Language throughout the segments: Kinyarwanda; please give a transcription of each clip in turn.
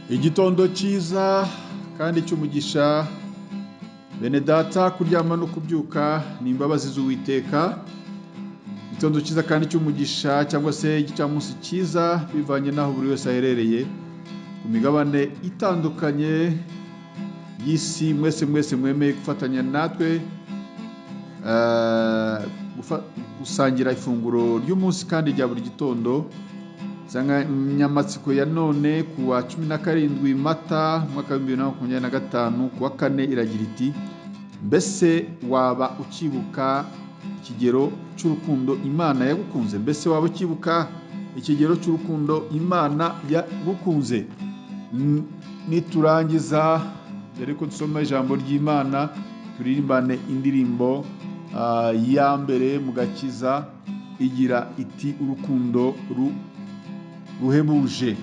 Igitondo cyiza kandi cy'umugisha, bene data, kuryama no kubyuka ni imbabazi z'Uwiteka. Igitondo cyiza kandi cy'umugisha cyangwa se igicamunsi cyiza bivanye n'aho buri wese aherereye ku migabane itandukanye y'isi. Mwese mwemeye gufatanya natwe gusangira ifunguro ry'umunsi kandi rya buri gitondo. Insanganyamatsiko ya none ku wa 17 Mata umwaka wa 2025 ku wa 4 iragira iti: mbese waba ukibuka ikigero cy'urukundo Imana yagukunze? Mbese waba ukibuka ikigero cy'urukundo Imana yagukunze? Niturangiza dore ko dusoma ijambo ry'Imana, turirimbane indirimbo ya mbere mu gakiza igira iti: urukundo ruhebuje.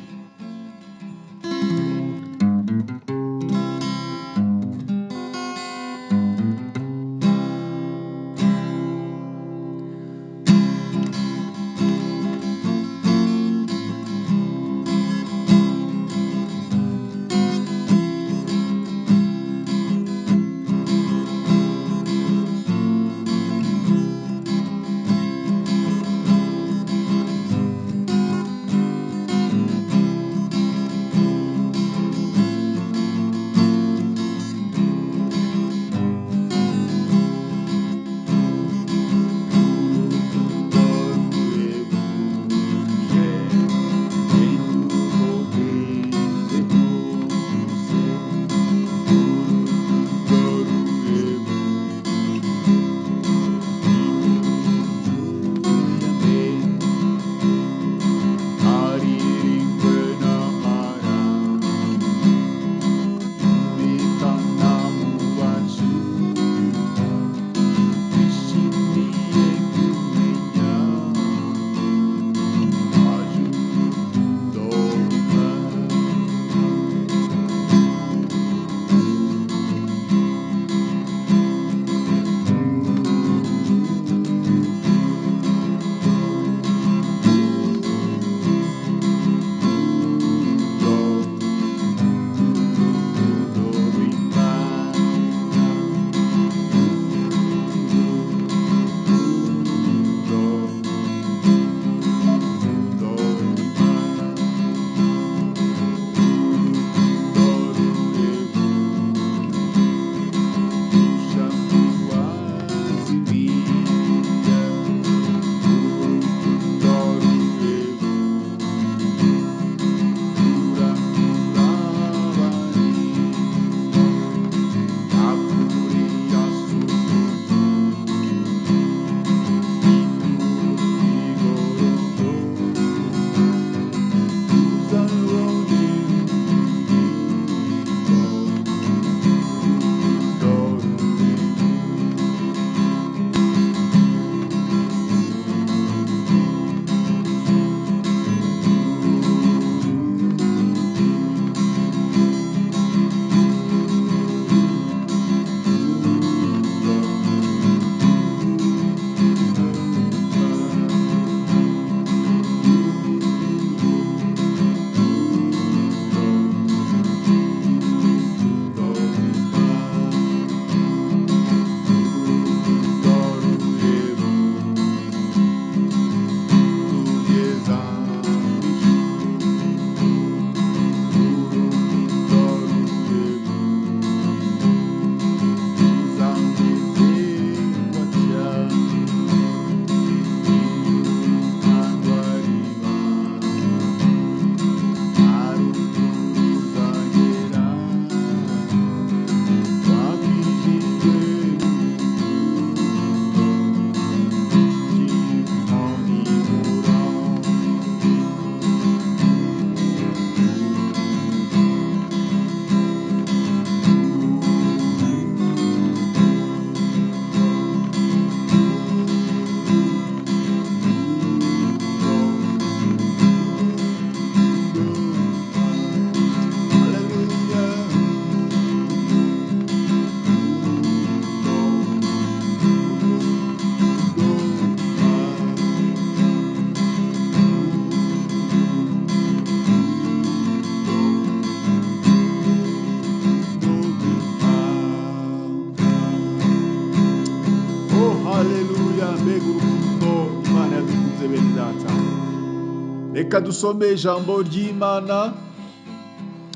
Reka dusome ijambo ry'Imana,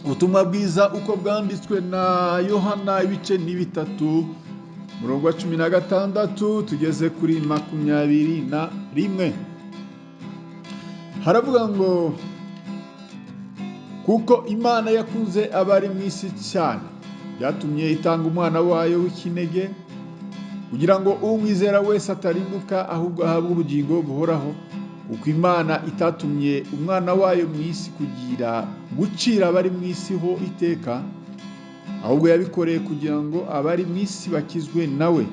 ubutumwa bwiza uko bwanditswe na Yohana ibice ni 3, umurongo wa 16 tugeze kuri 21. Haravuga ngo kuko Imana yakunze abari mu isi cyane, byatumye itanga umwana wayo w'ikinege, kugira ngo umwizera wese atarimbuka ahubwo ahabwe ubugingo buhoraho. Kuko Imana itatumye umwana wayo mu isi kugira gucira abari mu isi ho iteka, ahubwo yabikoreye kugira ngo abari mu isi bakizwe nawe.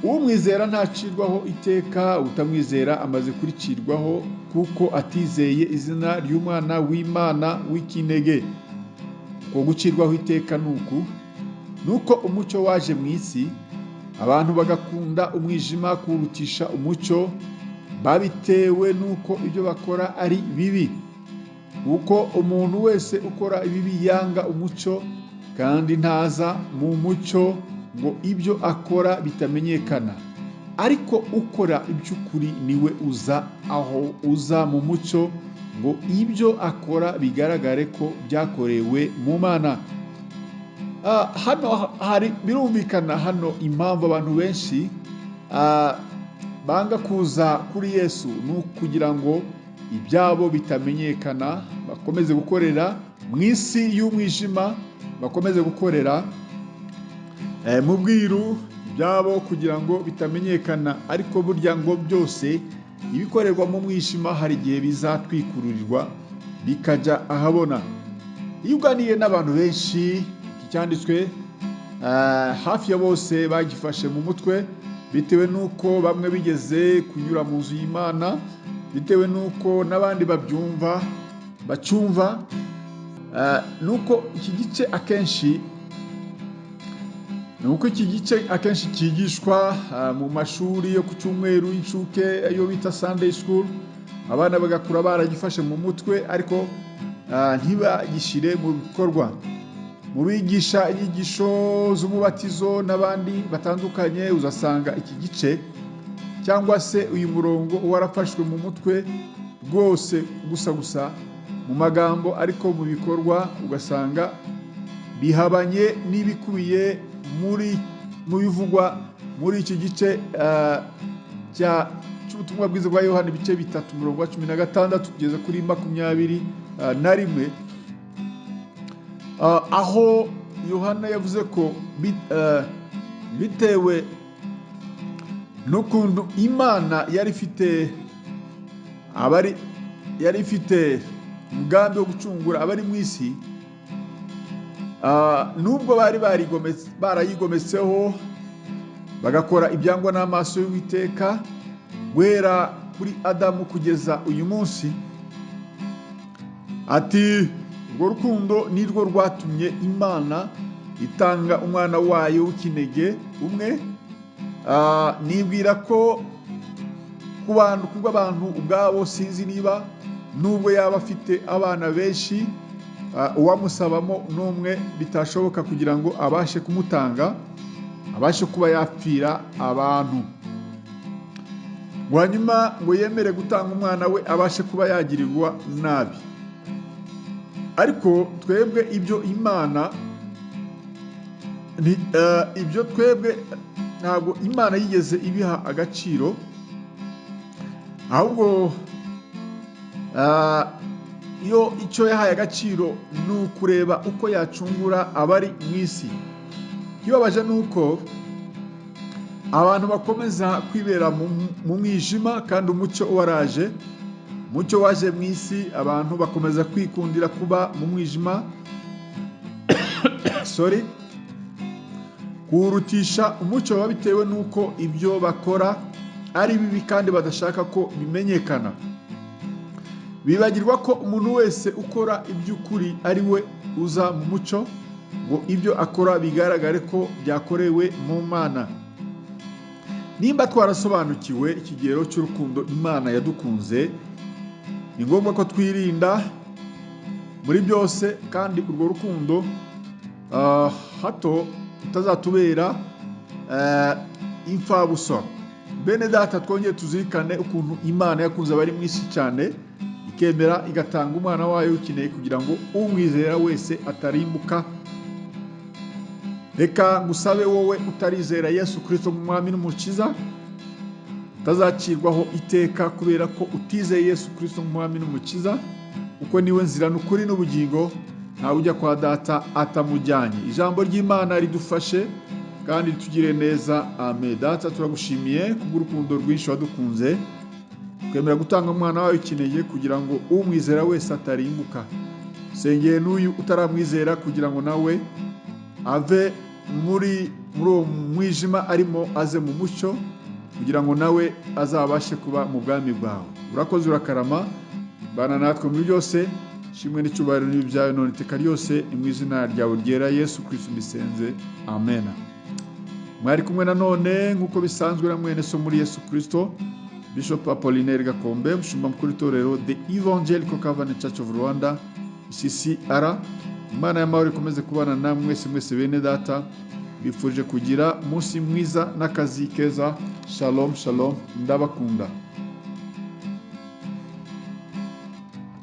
Umwizera ntacirwaho iteka, utamwizera amaze kuricirwaho, kuko atizeye izina ry'umwana w'Imana w'ikinege. Uko gucirwaho iteka nuko umucyo waje mu isi, abantu bagakunda umwijima kuwurutisha umucyo, babitewe nuko ibyo bakora ari bibi. Kuko umuntu wese ukora ibibi yanga umucyo, kandi ntaza mu mucyo ngo ibyo akora bitamenyekana. Ariko ukora iby'ukuri niwe uza mu mucyo, ngo ibyo akora bigaragare ko byakorewe mu Mana. Hano birumvikana hano impamvu abantu benshi banga kuza kuri Yesu, ni ukugira ngo ibyabo bitamenyekana, bakomeze gukorera mu isi y'umwijima, bakomeze gukorera mu bwiru ibyabo kugira ngo bitamenyekana. Ariko burya ngo byose ibikorerwa mu mwijima hari igihe bizatwikururirwa bikajya ahabona. Iyo uganiye n'abantu benshi, iki cyanditswe hafi ya bose bagifashe mu mutwe, bitewe nuko bamwe bigeze kunyura mu nzu y'Imana, bitewe nuko n'abandi bacyumva, nuko iki gice akenshi cyigishwa mu mashuri yo ku cyumweru y'incuke, ayo bita Sunday School. Abana bagakura baragifashe mu mutwe, ariko ntibagishyire mu bikorwa. Mu bigisha inyigisho z'umubatizo n'abandi batandukanye, uzasanga iki gice cyangwa se uyu murongo warafashwe mu mutwe rwose gusa mu magambo, ariko mu bikorwa ugasanga bihabanye n'ibikubiye mu bivugwa muri iki gice cy'ubutumwa bwiza bwa Yohana ibice 3, umurongo wa 16 tugeze kuri 21. Aho Yohana yavuze ko bitewe n'ukuntu Imana yari ifite umugambi wo gucungura abari mu isi, nubwo bari barayigometseho bagakora ibyangwa n'amaso y'Uwiteka, guhera kuri Adamu kugeza uyu munsi, ati urwo rukundo nirwo rwatumye Imana itanga umwana wayo w'ikinege umwe. Nibwira ko kubw'abantu ubwabo, sinzi niba nubwo yaba afite abana benshi, uwamusabamo n'umwe bitashoboka kugira ngo abashe kumutanga, abashe kuba yapfira abantu, hanyuma ngo yemere gutanga umwana we abashe kuba yagirirwa nabi. Ariko twebwe ibyo ntabwo Imana yigeze ibiha agaciro, ahubwo iyo icyo yahaye agaciro ni ukureba uko yacungura abari mu isi. Ikibabaje ni uko abantu bakomeza kwibera mu mwijima, kandi umucyo waraje. Umucyo waje mu isi, abantu bakomeza kwikundira kuba mu mwijima kuwurutisha umucyo, bitewe n'uko ibyo bakora ari bibi kandi badashaka ko bimenyekana. Bibagirwa ko umuntu wese ukora iby'ukuri ari we uza mu mucyo, ngo ibyo akora bigaragare ko byakorewe mu Mana. Nimba twarasobanukiwe ikigero cy'urukundo Imana yadukunze, ni ngombwa ko twirinda muri byose, kandi urwo rukundo hato rutazatubera imfabusa. Bene data, twongere tuzirikane ukuntu Imana yakunze abari mu isi cyane, ikemera igatanga umwana wayo ukeneye kugira ngo umwizera wese atarimbuka. Reka ngusabe wowe utarizera Yesu Kristo nk'umwami n'umukiza, utazacirwaho iteka kubera ko utizeye Yesu Kristo nk'umwami n'umukiza, kuko niwe nzira n'ukuri n'ubugingo, ntawe ujya kwa data atamujyanye. Ijambo ry'Imana ridufashe kandi ritugire neza. Amen. Data, turagushimiye kubw'urukundo rwinshi wadukunze, twemera gutanga umwana wawe ukeneye kugira ngo umwizera wese atarimbuka. Sengeye n'uyu utaramwizera kugira ngo nawe ave muri uwo mwijima arimo aze mu mucyo, kugira ngo nawe azabashe kuba mu bwami bwawe. Urakoze urakarama, bana natwe muri byose, shimwe n'icyubahiro n'ibyawe none iteka ryose, mu izina ryawe ryera Yesu Kristo mbisenze. Amen. Mwari kumwe na none nk'uko bisanzwe na mwene so muri Yesu Kristo, Bishop Apollinaire Gakombe, mushumba mukuru w'itorero The Evangelical Covenant Church of Rwanda, CCR. Imana y'amahoro ikomeze kubana namwe mwese bene data, bifurije kugira umunsi mwiza n'akazi keza. Shalom shalom, ndabakunda.